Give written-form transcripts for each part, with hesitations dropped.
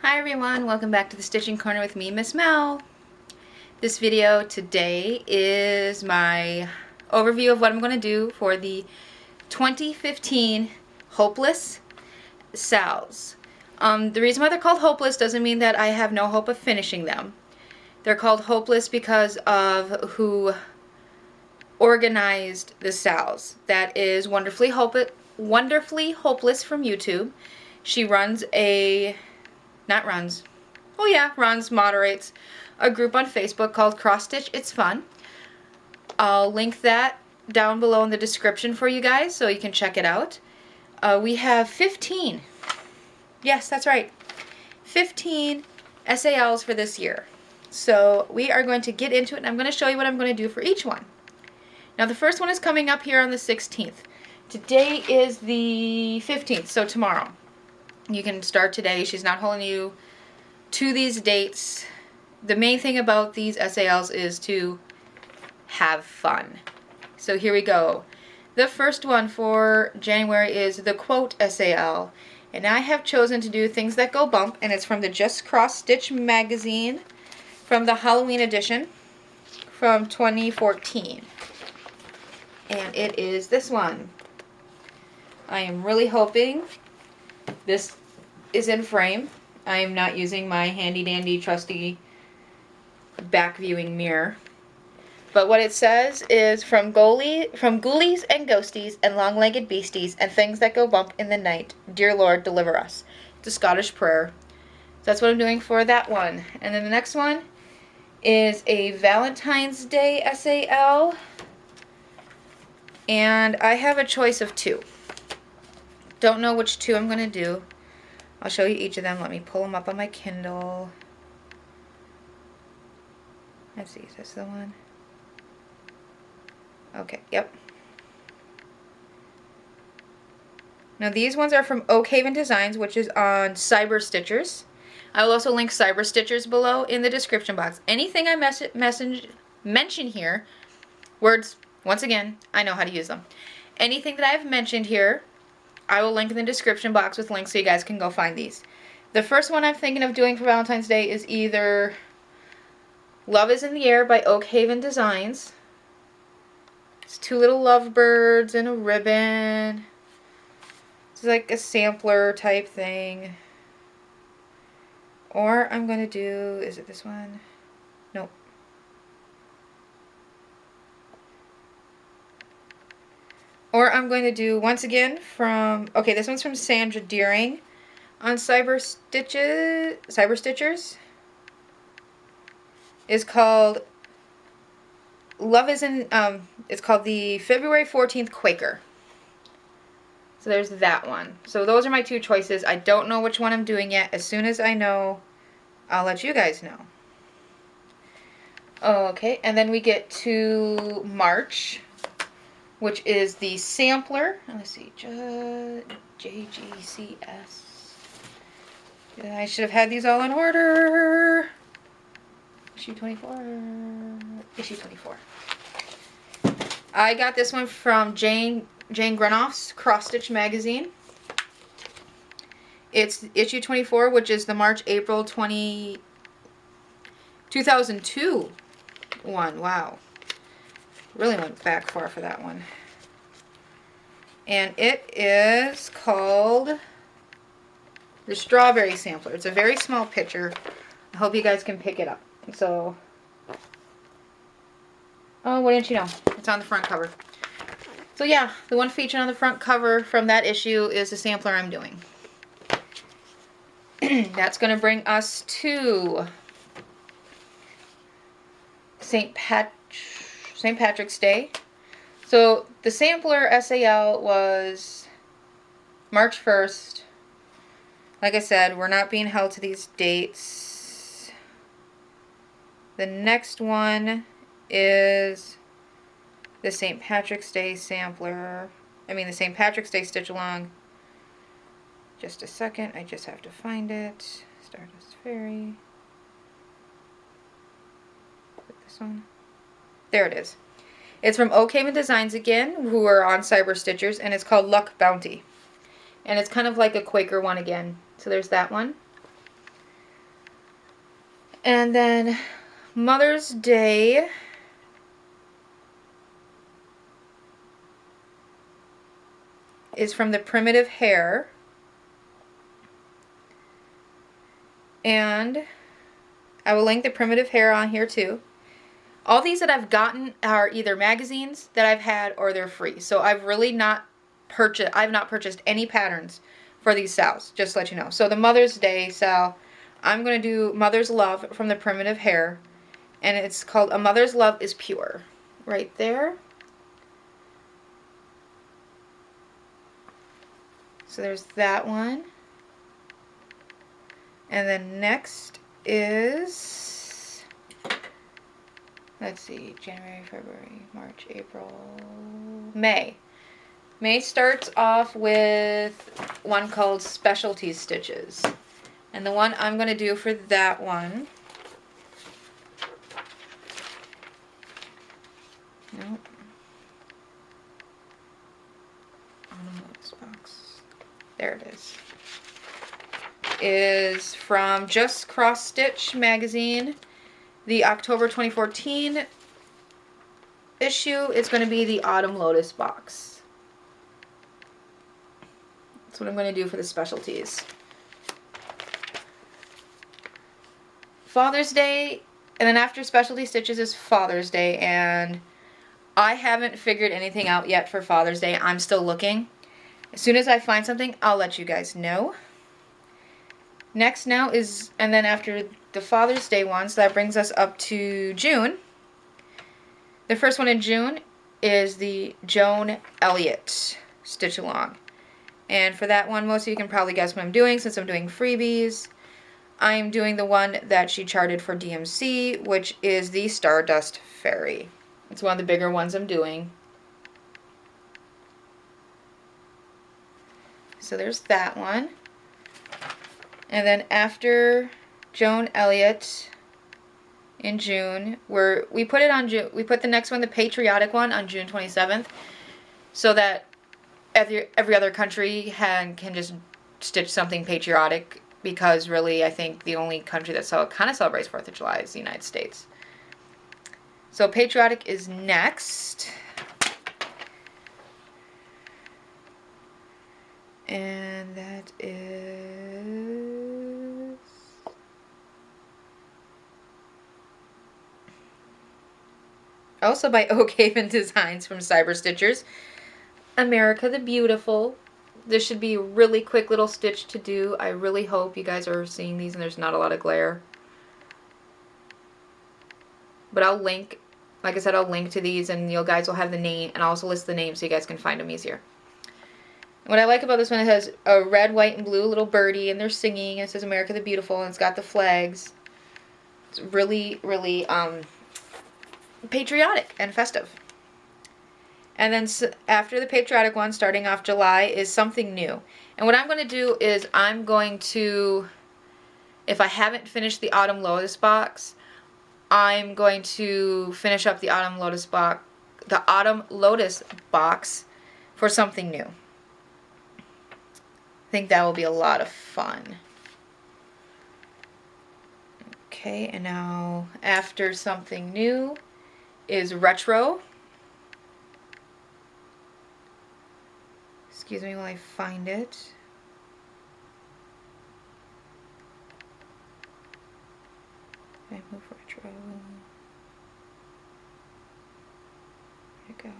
Hi everyone, welcome back to the Stitching Corner with me, Miss Mel. This video today is my overview of what I'm going to do for the 2015 Hopeless SALs. The reason why they're called Hopeless doesn't mean that I have no hope of finishing them. They're called Hopeless because of who organized the SALs. That is Wonderfully Hopeless from YouTube. She runs moderates a group on Facebook called Cross Stitch It's Fun. I'll link that down below in the description for you guys so you can check it out. We have 15. Yes, that's right. 15 SALs for this year. So we are going to get into it and I'm going to show you what I'm going to do for each one. Now the first one is coming up here on the 16th. Today is the 15th, so tomorrow. You can start today. She's not holding you to these dates. The main thing about these SALs is to have fun. So here we go. The first one for January is the Quote SAL. And I have chosen to do Things That Go Bump, and it's from the Just Cross Stitch magazine from the Halloween edition from 2014. And it is this one. I am really hoping this is in frame. I am not using my handy dandy trusty back viewing mirror. But what it says is from ghoulies and ghosties and long-legged beasties and things that go bump in the night, dear Lord, deliver us. It's a Scottish prayer. So that's what I'm doing for that one. And then the next one is a Valentine's Day SAL. And I have a choice of two. Don't know which two I'm going to do. I'll show you each of them. Let me pull them up on my Kindle. Let's see, is this the one? Okay, yep. Now these ones are from Oak Haven Designs, which is on Cyber Stitchers. I will also link Cyber Stitchers below in the description box. Anything I mention here, words, once again, I know how to use them. Anything that I've mentioned here, I will link in the description box with links so you guys can go find these. The first one I'm thinking of doing for Valentine's Day is either Love is in the Air by Oak Haven Designs. It's two little lovebirds and a ribbon. It's like a sampler type thing. Or I'm going to do, is it this one? Nope. Or I'm going to do, once again, okay, this one's from Sandra Deering on Cyber Stitchers. It's called it's called the February 14th Quaker. So there's that one. So those are my two choices. I don't know which one I'm doing yet. As soon as I know, I'll let you guys know. Okay, and then we get to March, which is the sampler. Let's see, JGCS. I should have had these all in order. Issue 24. Issue 24. I got this one from Jane Grenoff's Cross Stitch magazine. It's issue 24, which is the March-April 2002 one. Wow. Really went back far for that one. And it is called the Strawberry Sampler. It's a very small picture. I hope you guys can pick it up. So, oh, what didn't you know? It's on the front cover. So yeah, the one featured on the front cover from that issue is the sampler I'm doing. That's going to bring us to St. Patrick's Day. So the sampler SAL was March 1st. Like I said, we're not being held to these dates. The next one is the St. Patrick's Day sampler. The St. Patrick's Day stitch along. Just a second, I just have to find it. Stardust Fairy. Put this one. There it is. It's from Oak Haven Designs again, who are on Cyber Stitchers, and it's called Luck Bounty. And it's kind of like a Quaker one again. So there's that one. And then Mother's Day is from the Primitive Hare. And I will link the Primitive Hare on here too. All these that I've gotten are either magazines that I've had or they're free. So I've not purchased any patterns for these sales, just to let you know. So the Mother's Day sale, I'm going to do Mother's Love from the Primitive Hare. And it's called A Mother's Love is Pure. Right there. So there's that one. And then next is, let's see, January, February, March, April, May. May starts off with one called Specialty Stitches. And the one I'm going to do for that one, nope. This box. There it is from Just Cross Stitch magazine, the October 2014 issue. It's going to be the Autumn Lotus box. That's what I'm going to do for the specialties. Father's Day, and then after Specialty Stitches is Father's Day, and I haven't figured anything out yet for Father's Day. I'm still looking. As soon as I find something, I'll let you guys know. Next now is, and then after the Father's Day one, so that brings us up to June. The first one in June is the Joan Elliott Stitch Along. And for that one, most of you can probably guess what I'm doing since I'm doing freebies. I'm doing the one that she charted for DMC, which is the Stardust Fairy. It's one of the bigger ones I'm doing. So there's that one. And then after Joan Elliott in June, we put it on June. We put the next one, the patriotic one, on June 27th, so that every other country can just stitch something patriotic. Because really, I think the only country that kind of celebrates 4th of July is the United States. So patriotic is next. And that is also by Oak Haven Designs from Cyber Stitchers. America the Beautiful. This should be a really quick little stitch to do. I really hope you guys are seeing these and there's not a lot of glare. But I'll link, like I said, I'll link to these and you guys will have the name, and I'll also list the names so you guys can find them easier. What I like about this one, it has a red, white, and blue little birdie, and they're singing, and it says America the Beautiful, and it's got the flags. It's really, really patriotic and festive. And then after the patriotic one, starting off July, is Something New. And what I'm going to do is I'm going to, if I haven't finished the Autumn Lotus box, I'm going to finish up the Autumn Lotus box for Something New. I think that will be a lot of fun. Okay, and now after Something New is Retro. Excuse me while I find it. I move Retro. Where'd it go?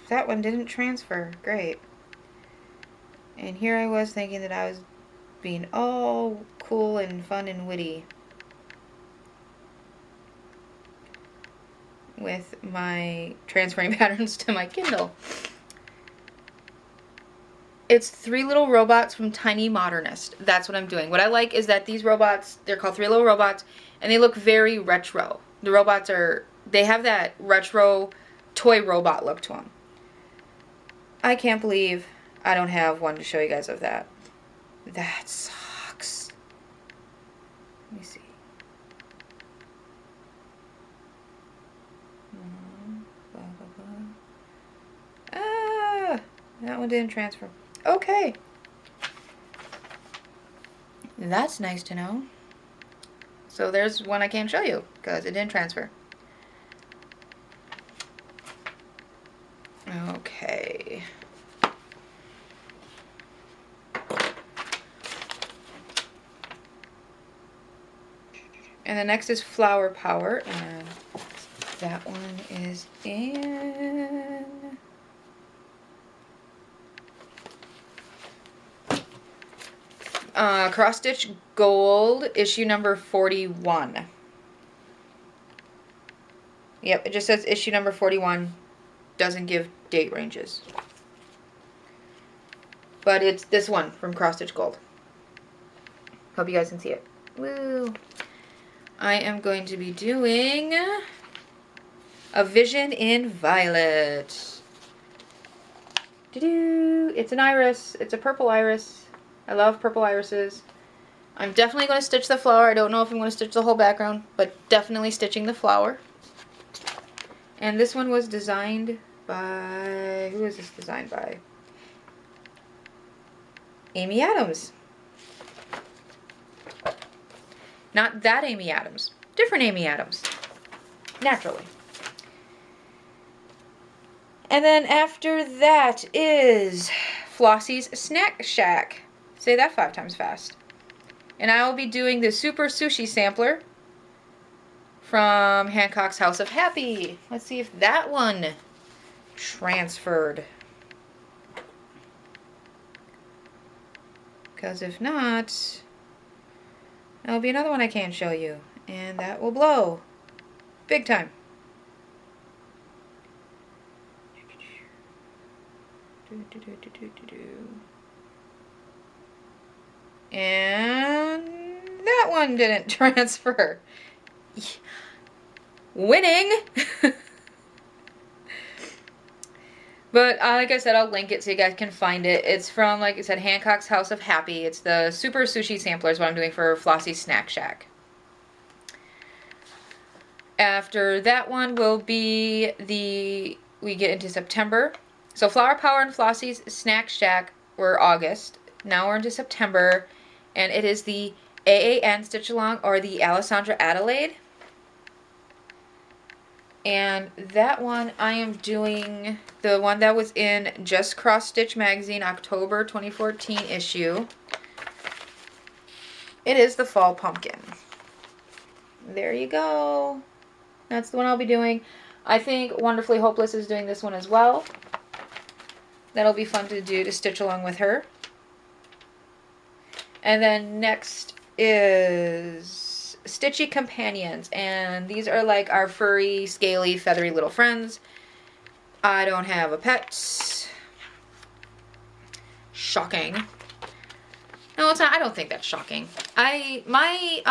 That one didn't transfer. Great. And here I was thinking that I was being all cool and fun and witty with my transferring patterns to my Kindle. It's 3 Little Robots from Tiny Modernist. That's what I'm doing. What I like is that these robots, they're called 3 Little Robots, and they look very retro. The robots they have that retro toy robot look to them. I can't believe I don't have one to show you guys of that. That sucks. Let me see. Blah, blah, blah. Ah, that one didn't transfer. Okay. That's nice to know. So there's one I can't show you because it didn't transfer. Okay. And the next is Flower Power, and that one is in Cross Stitch Gold, issue number 41. Yep, it just says issue number 41. Doesn't give date ranges. But it's this one from Cross Stitch Gold. Hope you guys can see it. Woo! I am going to be doing A Vision in Violet. Doo-doo. It's an iris. It's a purple iris. I love purple irises. I'm definitely going to stitch the flower. I don't know if I'm going to stitch the whole background, but definitely stitching the flower. And this one was designed by... Who is this designed by? Amy Adams. Not that Amy Adams. Different Amy Adams. Naturally. And then after that is Flossie's Snack Shack. Say that 5 times fast. And I will be doing the Super Sushi Sampler from Hancock's House of Happy. Let's see if that one transferred. Because if not, that'll be another one I can't show you. And that will blow. Big time. And that one didn't transfer. Winning! But like I said, I'll link it so you guys can find it. It's from, like I said, Hancock's House of Happy. It's the Super Sushi Sampler is what I'm doing for Flossie's Snack Shack. After that one will be we get into September. So Flower Power and Flossie's Snack Shack were August. Now we're into September. And it is the AAN Stitch Along, or the Alessandra Adelaide. And that one I am doing the one that was in Just Cross Stitch Magazine, October 2014 issue. It is the Fall Pumpkin. There you go. That's the one I'll be doing. I think Wonderfully Hopeless is doing this one as well. That'll be fun to do, to stitch along with her. And then next is Stitchy Companions. And these are like our furry, scaly, feathery little friends. I don't have a pet. Shocking. No, it's not. I don't think that's shocking. My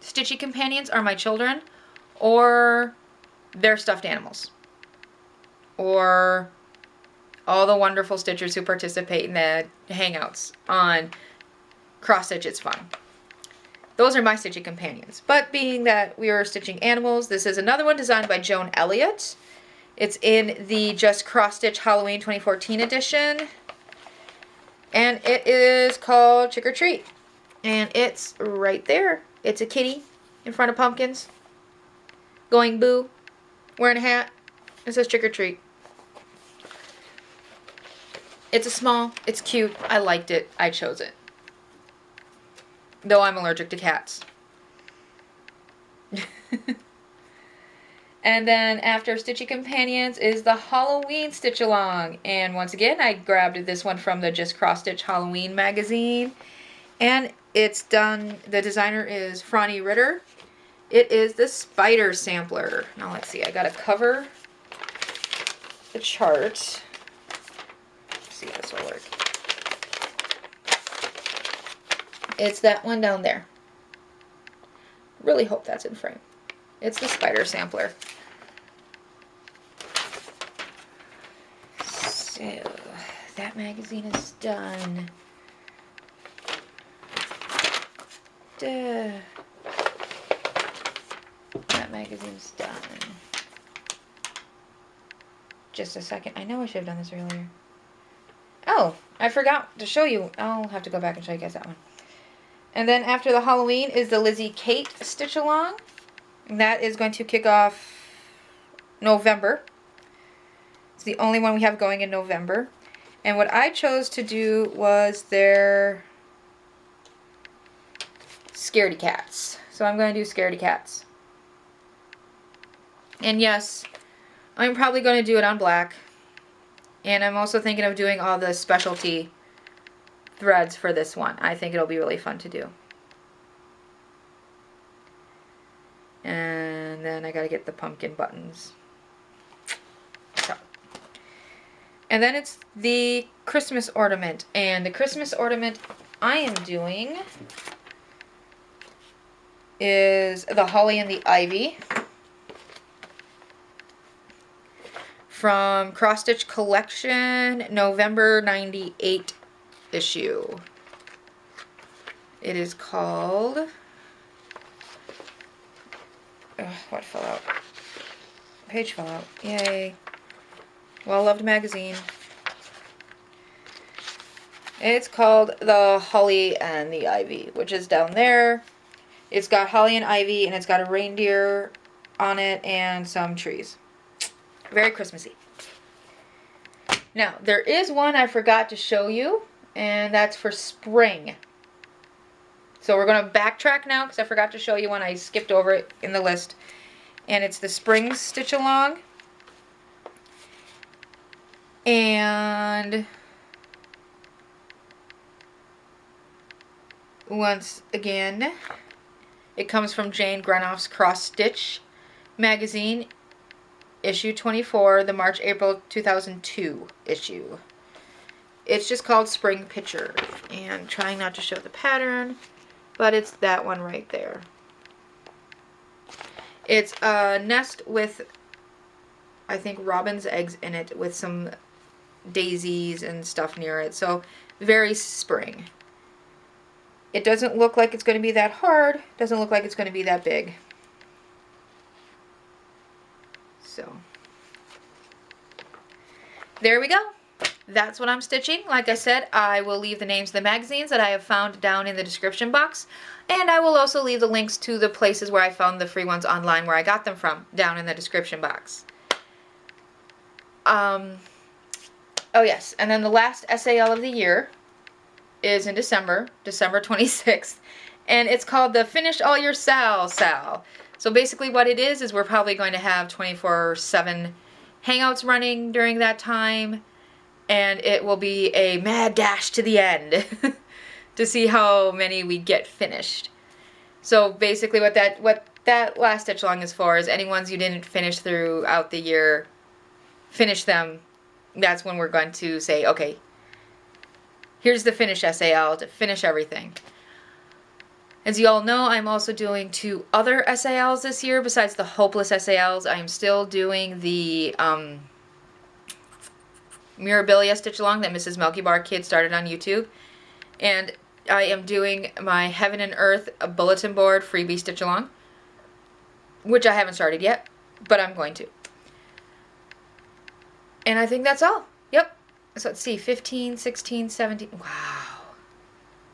Stitchy Companions are my children, or their stuffed animals, or all the wonderful Stitchers who participate in the Hangouts on Cross Stitch It's Fun. Those are my Stitchy Companions. But being that we are stitching animals, this is another one designed by Joan Elliott. It's in the Just Cross Stitch Halloween 2014 edition. And it is called Trick or Treat. And it's right there. It's a kitty in front of pumpkins, going boo, wearing a hat. It says Trick or Treat. It's a small, it's cute, I liked it, I chose it. Though I'm allergic to cats. And then after Stitchy Companions is the Halloween Stitch Along. And once again, I grabbed this one from the Just Cross Stitch Halloween magazine. And it's done, the designer is Franny Ritter. It is the Spider Sampler. Now let's see, I gotta cover the chart. Let's see if this will work. It's that one down there. Really hope that's in frame. It's the Spider Sampler. So, that magazine is done. Duh. that magazine's done. Just a second. I know I should have done this earlier. Oh, I forgot to show you. I'll have to go back and show you guys that one. And then after the Halloween is the Lizzie Kate Stitch Along. And that is going to kick off November. It's the only one we have going in November. And what I chose to do was their Scaredy Cats. So I'm going to do Scaredy Cats. And yes, I'm probably going to do it on black. And I'm also thinking of doing all the specialty threads for this one. I think it'll be really fun to do. And then I got to get the pumpkin buttons. So. And then it's the Christmas ornament. And the Christmas ornament I am doing is the Holly and the Ivy from Cross Stitch Collection, November 98 issue. It is called... what fell out? Page fell out. Yay. Well-loved magazine. It's called The Holly and the Ivy, which is down there. It's got Holly and Ivy, and it's got a reindeer on it and some trees. Very Christmassy. Now, there is one I forgot to show you, and that's for spring. So we're going to backtrack now because I forgot to show you one. I skipped over it in the list. And it's the Spring Stitch Along. And once again, it comes from Jane Grenoff's Cross Stitch magazine, issue 24, the March-April 2002 issue. It's just called Spring Picture. And trying not to show the pattern, but it's that one right there. It's a nest with, I think, robin's eggs in it with some daisies and stuff near it. So, very spring. It doesn't look like it's going to be that hard. Doesn't look like it's going to be that big. So, there we go. That's what I'm stitching. Like I said, I will leave the names of the magazines that I have found down in the description box. And I will also leave the links to the places where I found the free ones online where I got them from down in the description box. Oh yes, and then the last SAL of the year is in December 26th. And it's called the Finish All Your Sal. So basically what it is we're probably going to have 24/7 hangouts running during that time. And it will be a mad dash to the end to see how many we get finished. So basically what that last stitch along is for is any ones you didn't finish throughout the year, finish them. That's when we're going to say, okay, here's the finish SAL to finish everything. As you all know, I'm also doing 2 other SALs this year besides the Hopeless SALs. I am still doing the Mirabilia Stitch Along that Mrs. Milky Bar Kid started on YouTube. And I am doing my Heaven and Earth Bulletin Board Freebie Stitch Along, which I haven't started yet, but I'm going to. And I think that's all. Yep. So let's see, 15, 16, 17. Wow.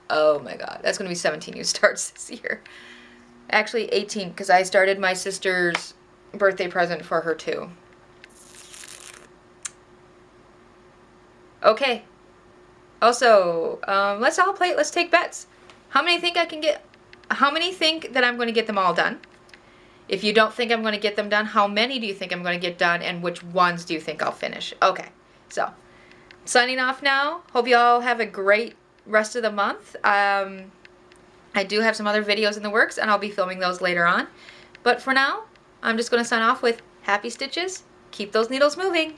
Oh my god. That's going to be 17 new starts this year. Actually 18, because I started my sister's birthday present for her too. Okay. Also, let's take bets. How many think I can get? How many think that I'm going to get them all done? If you don't think I'm going to get them done, how many do you think I'm going to get done, and which ones do you think I'll finish? Okay, so signing off now. Hope you all have a great rest of the month. I do have some other videos in the works, and I'll be filming those later on. But for now, I'm just going to sign off with happy stitches. Keep those needles moving.